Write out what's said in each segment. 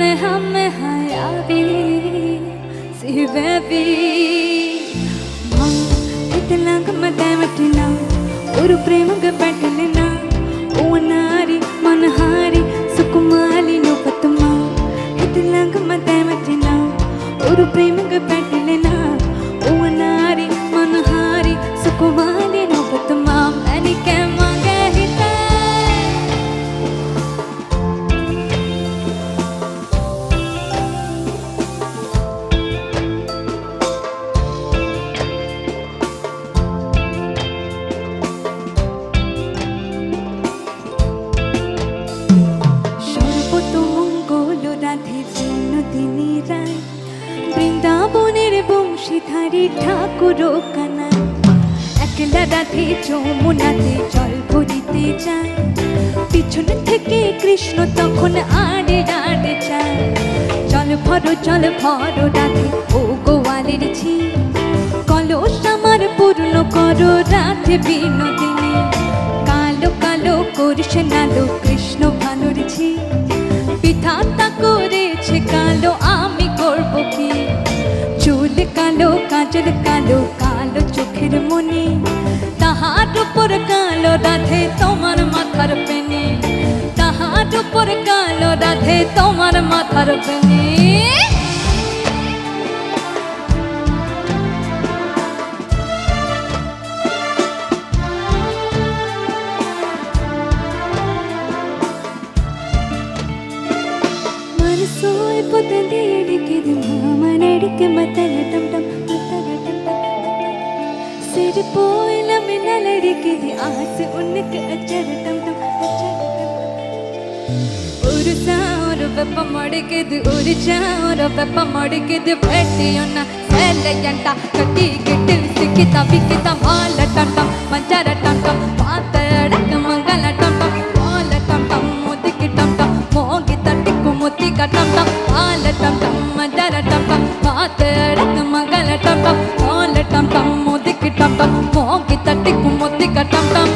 hame hayavi sivevi ma itelang madamatina oru premaga patalena owanari manahari sukumali no patma itelang madamatina oru premaga patalena owanari manahari sukumali no patma ani kemanga hita বৃন্দাবনের বংশীধারী ঠাকুর কানাই একলা রাধে যমুনাতে জল ভরিতে যায় পিছন থেকে কৃষ্ণ তখন আড়ে আড়ে যায় জল ভরো রাধে ও গোয়ালের ঝি কলস আমার পূর্ণ করো রাধে বিনোদিনী কালো কালো করিস নালো কৃষ্ণ ভানুর ঝি বিধাতা করেছে কালো আমি করব কি চুল কালো কাজল কালো কালো চোখের মনি তাহার উপর কালো রাধে তোমার মাথার পেনি তাহার উপর কালো রাধে তোমার মাথার পেনি के मतल टम टम सिर पोइल मिला लड़की दी आस उनके अचर टम टम उरसा और बेपा मड़ के दी उरचा और बेपा मड़ के दी बैठियो ना सेले यंटा कटी गिट्टी सिकिता बिकिता माल टम टम मंजर टम टम पातड़क मंगल टम टम माल टम टम मोती की टम टम मोगी तटी को मोती का टम टम माल टम टम मंजर टम टम पातड़क मंगल टम टम माल टम टम मोती की टम टम मोगी तटी को मोती का टम टम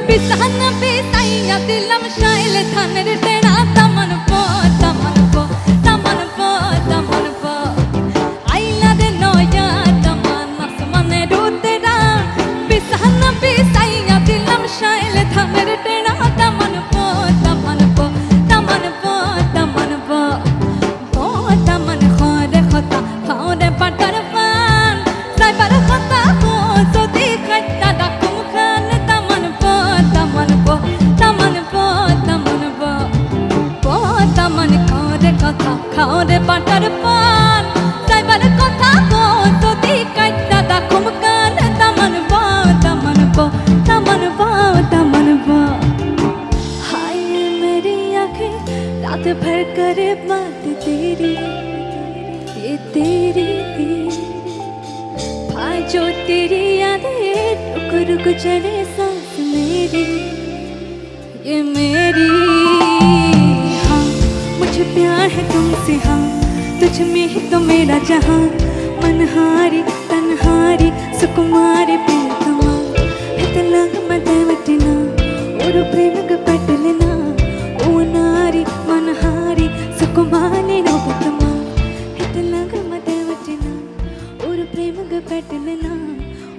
बिसाना बेसाइया दिलम शाइल थाने तेरा तमन पो तमन पो तमन पो तमन पो आइला दे नोया तमन आसमाने रो तेरा बिसाना बेसाइया दिलम शाइल थाने तेरा तमन पो तमन पो तमन पो तमन पो पो तमन खोरे खोता खोरे पटर पान साइबर खोता हो तो देखता डाकुम खान तमन पो तमन पो तमन पो तमन पो पो तमन खोरे खोता खोरे पटर पान साइबर खोता हो तो देखता डाकुम खान तमन पो तमन पो तमन पो तमन पो हाय मेरी आँखें रात भर करे बात तेरी ये तेरी जो तेरी यादें रुक रुक चले सांस मेरी ये मेरी हाँ मुझे प्यार है तुमसे हाँ तुझ में ही तो मेरा जहाँ मनहारी तन्हारी सुकुमारी प्रियतमा हितलंग मदवटिना और प्रेम कपटलना ओ नारी मनहारी सुकुमारी नोबतमा हितलंग मदवटिना और प्रेम कपटलना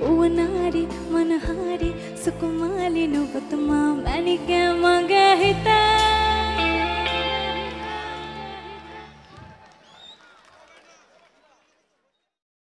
ओ नारी मनहारी सुकुमारी नोबतमा मैंने क्या मांगा है